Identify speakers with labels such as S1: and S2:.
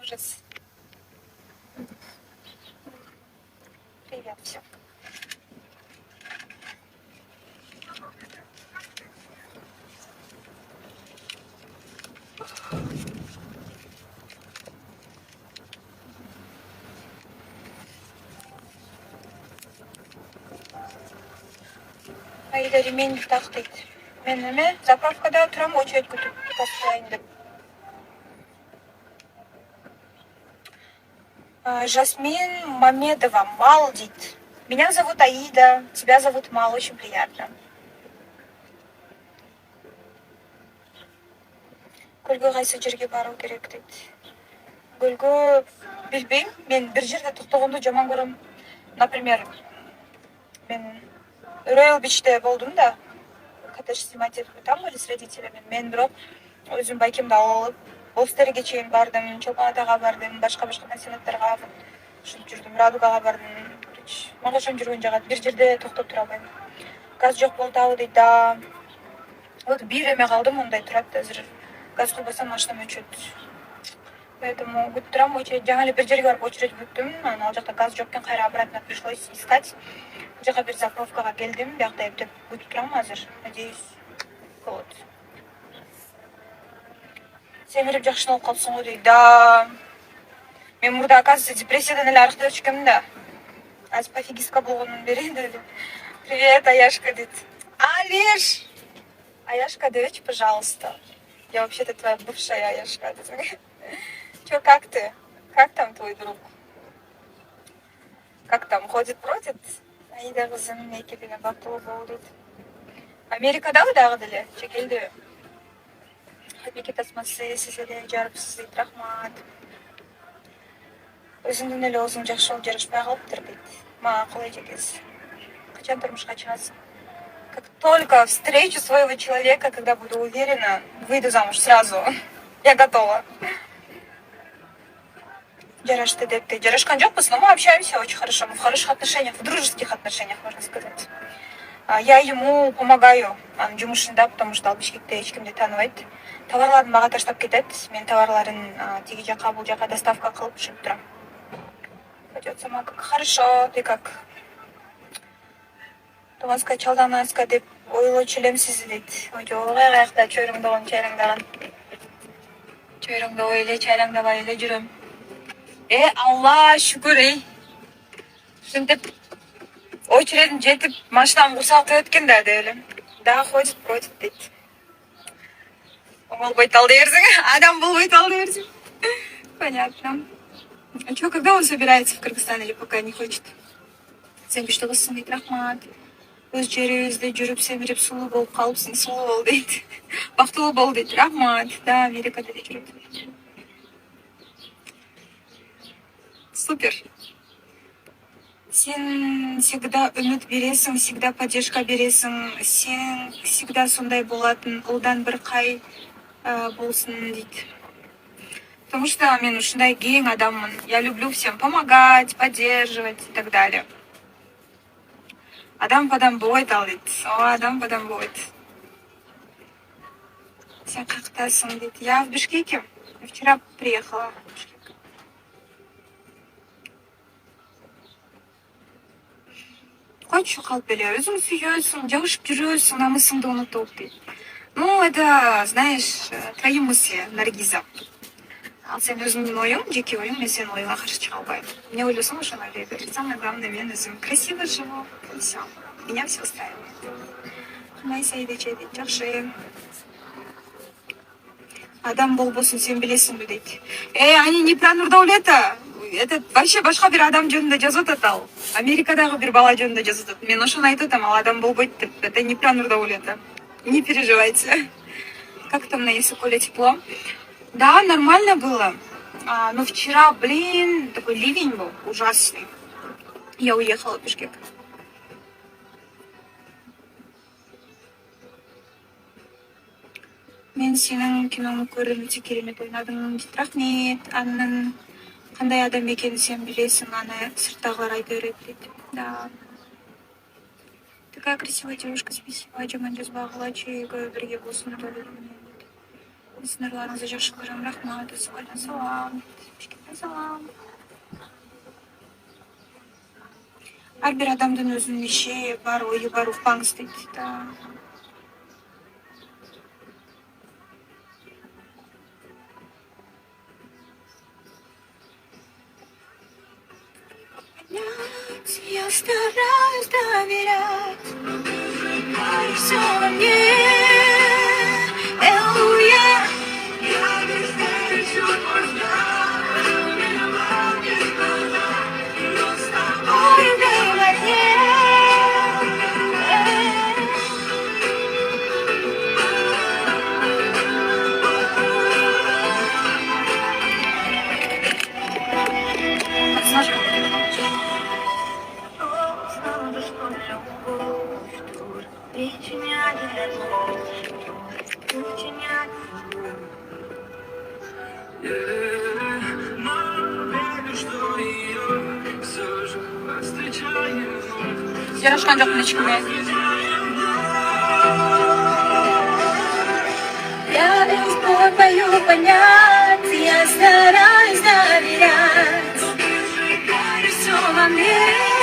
S1: Ужас. Привет, все. Айда ремень так дейді. Мен заправкада тұрам, очередь күтіп тастайын деп. Жасмин Мамедова, Мал дейді. Меня зовут Аида, тебя зовут Мал, очень приятно. Гүлгө кайсы жерге баруу керек дейді. Гүлгө билбейм, мен бир жерде токтогонду жаман көрөм. Например, мен Ройл-Бичте болдум да, коттедж снимать этип там были с родителями. Мен бирок өзүм байкемди алып, Бостерге чейин бардым, Чолпон Атага бардым, башка пансионаттарга ушинтип жүрдүм, Радугага бардым. Мага ошентип жүргөн жагат, бир жерде токтоп тура албайм. Газ жок болду дейт, да. Вот бир эме калды, мындай турат азыр. Газ куйбасам машинам өчөт. Поэтому күтүп турам, очередь жаңы эле бир жерге барып очередь күттүм. Анан ал жакта газ жок экен, кайра обратно пришлось искать. Бул жака бир заправкага келдим, биякта эптеп күтүп турам азыр. Надеюсь, вот. Семирип жакшылап калсың го дейт. Да. Мен мурда, оказывается, депрессиядан эле арыктап чыкканмын да. Азыр пофигистка болгондон бери деди. Привет, Аяшка, дейт. Алиш! Аяшка, дебечи, пожалуйста. Я вообще-то твоя бывшая Аяшка. Чё, как ты? Как там твой друг? Как там, ходит, бродит? Аида кызым, экелине бактылуу болу дейт. Америкадагы дагы деле, чекелди. Бекет тасмасы, сиз эле жарыпсыз дейт, рахмат. Өзүңдүн эле оозуң жакшы болуп жарашпай калыптыр дейт. Макул эжекез. Качан турмушка чыгасың? Как только встречу своего человека, когда буду уверена, выйду замуж сразу. Я готова. Жарашты депти. Жарашкан жокпуз, но мы общаемся очень хорошо. Мы в хороших отношениях, в дружеских отношениях, можно сказать. Я ему помогаю анын жумушунда, потому что ал Бишкекте эч кимди тааныбайт. Товарларын мага таштап кетет. Мен товарларын тиги жака, бул жака доставка кылып ушинтип турам. Пойдет сама, как хорошо, ты как Томаска чалданаска деп ойлочу элемсиз дейт. Жок, каякта чөйрөңдөгөн чайраңдаган. Чөйрөңдөбөй эле чайраңдабай эле жүрөм. Алла шүкүр, ушинтип очередин жетип машинам курсактап өткөн да деп элем. Да, ходит, бродит дейт. Болбойт ал деберсиң, адам болбойт ал деберсиң. Понятно. А чё, когда он собирается в Кыргызстан или пока не хочет? Сен күчтүү кызсың дейт, рахмат. Өз жерибизде жүрүп семирип сулуу болуп калыпсың, сулуу бол дейт. Бактылуу бол дейт, рахмат. Да, Америкада да жүрөт. Супер. Сен всегда үмүт бересиң, всегда поддержка бересиң. Сен всегда сондай болатын, улдан бир кай болсун дейт. Потому что мен ушундай кең адаммын. Я люблю всем помогать, поддерживать и так далее. Адам падам болбойт ал дейт. Адам падам болбойт. Сен каяктасың дейт. Я в Бишкеке. Вчера приехала в Бишкек. Койчу калып эле, өзүң сүйөсүң, жагышып жүрөсүң, намысыңды унутуп дейт. Ну, это, знаешь, твои мысли, Наргиза. Ал сен өзүңдүн оюң, жеке оюң, мен сенин оюңа каршы чыга албайм. Не ойлосоң, ошону ойлой бер. Самое главное, мен өзүм красиво живу, и всё. Меня все устраивает. Кандай Саидача дейт, жакшы. Адам болбосун, сен билесиңби дейт. Они не про Нурдаулета. Это вообще башка бир адам жөнүндө жазып атат ал. Америкадагы бир бала жөнүндө жазып атат. Мен ошону айтып атам, ал адам болбойт деп. Это не про Нурдаулета. Не переживайте. Как там на Исыкуле тепло? Да, нормально было. Но вчера, такой ливень был ужасный. Я уехала в Бишкек. Мен сенің киноны көрдім, өте керемет ойнадың дейт, рахмет. Анын кандай адам экенин сен билесиң, аны сырттагылар айта берет дейт. Да. Такая красивая девушка, спасибо. Жаман жазбагыла, чүйгө бирге болсун деп ойлойм. Сыңарларыңызды жакшы көрөм, рахмат. Сыйкырдан салам. Бишкектен салам. Ар бир адамдын өзүнүн иши бар, ою бар, укпаңыз дейт да. Я стараюсь доверять, все во мне. Ой, знаешь, как знала, что любовь тут причиняет боль, причиняет боль. Жарашкан жокмун эч кимге. Я успеваю понять, я стараюсь доверять, все во мне.